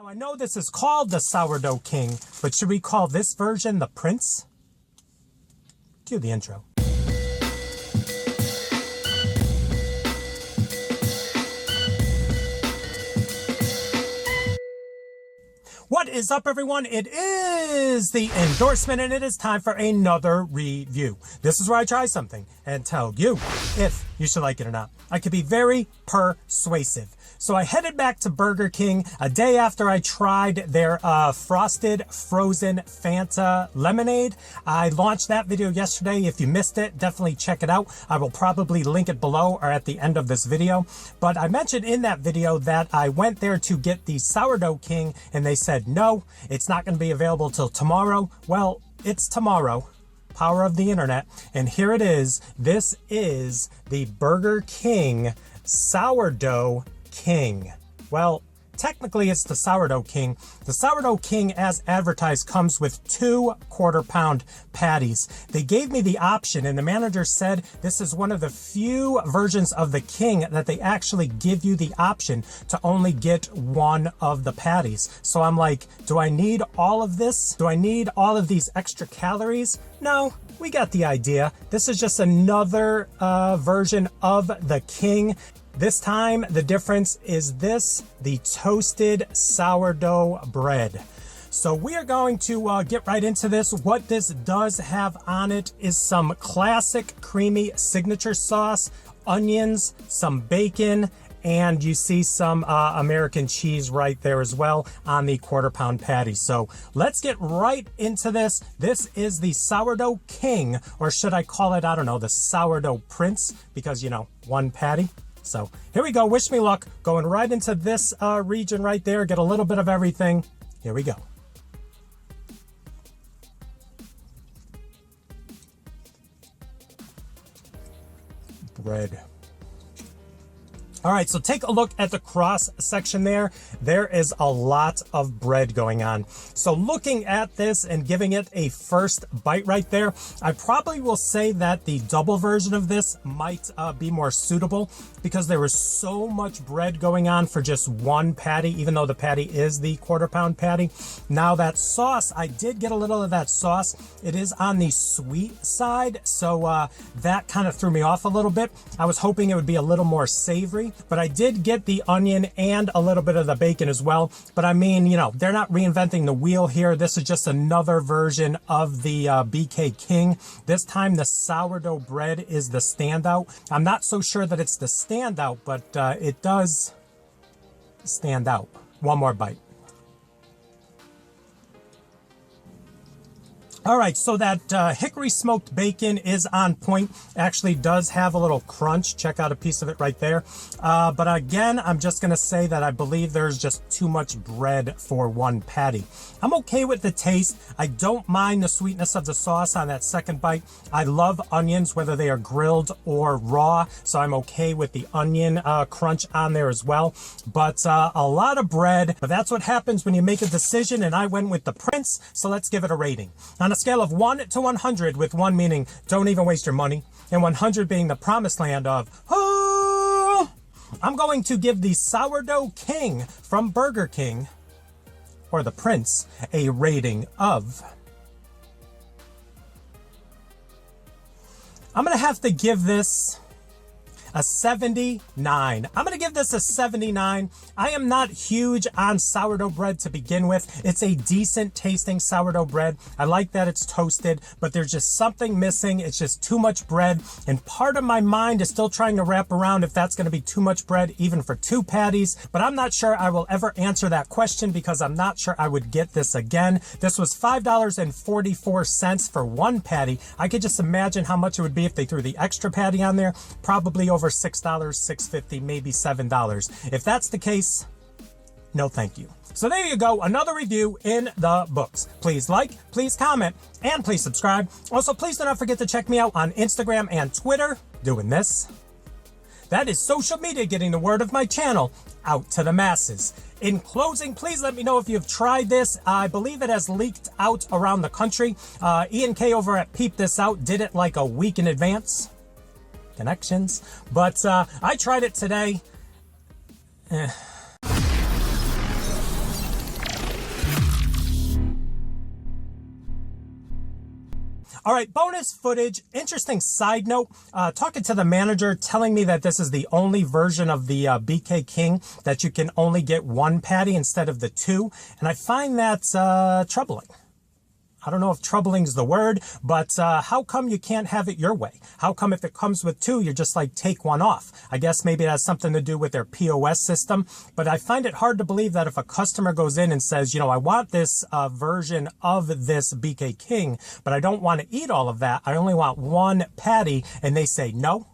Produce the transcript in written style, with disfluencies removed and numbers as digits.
Now, I know this is called the Sourdough King, but should we call this version the Prince? Cue the intro. What is up, everyone? It is the endorsement, and it is time for another review. This is where I try something and tell you if you should like it or not. I could be very persuasive. So I headed back to Burger King a day after I tried their frosted frozen Fanta lemonade. I launched that video yesterday. If you missed it, definitely check it out. I will probably link it below or at the end of this video. But I mentioned in that video that I went there to get the Sourdough King, and they said, no, it's not going to be available till tomorrow. Well, it's tomorrow. Power of the internet. And here it is. This is the Burger King Sourdough King. Well, technically it's the Sourdough King. The Sourdough King, as advertised, comes with 2 quarter-pound patties. They gave me the option, and the manager said this is one of the few versions of the King that they actually give you the option to only get one of the patties. So I'm like, do I need all of this? Do I need all of these extra calories? No, we got the idea. This is just another version of the King. This time, the difference is this, the toasted sourdough bread. So we are going to get right into this. What this does have on it is some classic creamy signature sauce, onions, some bacon, and you see some American cheese right there as well on the quarter-pound patty. So let's get right into this. This is the Sourdough King, or should I call it, I don't know, the Sourdough Prince, because, you know, one patty. So here we go. Wish me luck. Going right into this region right there. Get a little bit of everything. Here we go. Bread. All right, so take a look at the cross section there. There is a lot of bread going on. So looking at this and giving it a first bite right there, I probably will say that the double version of this might be more suitable because there was so much bread going on for just one patty, even though the patty is the quarter-pound patty. Now that sauce, I did get a little of that sauce. It is on the sweet side, so that kind of threw me off a little bit. I was hoping it would be a little more savory, but I did get the onion and a little bit of the bacon as well. But I mean, you know, they're not reinventing the wheel here. This is just another version of the BK King. This time the sourdough bread is the standout. I'm not so sure that it's the standout, but it does stand out. One more bite. All right, so that hickory smoked bacon is on point. Actually does have a little crunch. Check out a piece of it right there. But again, I'm just going to say that I believe there's just too much bread for one patty. I'm okay with the taste. I don't mind the sweetness of the sauce on that second bite. I love onions, whether they are grilled or raw, so I'm okay with the onion crunch on there as well. But a lot of bread, but that's what happens when you make a decision, and I went with the Prince, so let's give it a rating. On a scale of 1 to 100, with 1 meaning don't even waste your money, and 100 being the promised land of, oh, I'm going to give the Sourdough King from Burger King, or the Prince, a rating of, I'm going to have to give this a 79. I'm going to give this a 79. I am not huge on sourdough bread to begin with. It's a decent tasting sourdough bread. I like that it's toasted, but there's just something missing. It's just too much bread. And part of my mind is still trying to wrap around if that's going to be too much bread, even for 2 patties. But I'm not sure I will ever answer that question because I'm not sure I would get this again. This was $5.44 for 1 patty. I could just imagine how much it would be if they threw the extra patty on there. Probably over $6, $6.50, maybe $7. If that's the case, no thank you. So there you go, another review in the books. Please like, please comment, and please subscribe. Also, please do not forget to check me out on Instagram and Twitter, doing this. That is social media getting the word of my channel out to the masses. In closing, please let me know if you've tried this. I believe it has leaked out around the country. Ian K over at Peep This Out did it like a week in advance. Connections. But I tried it today. All right, bonus footage. Interesting side note. Talking to the manager, telling me that this is the only version of the BK King that you can only get one patty instead of the two. And I find that troubling. I don't know if troubling is the word, but how come you can't have it your way? How come if it comes with two, you're just like, take one off? I guess maybe it has something to do with their POS system, but I find it hard to believe that if a customer goes in and says, you know, I want this version of this BK King, but I don't want to eat all of that. I only want one patty, and they say no.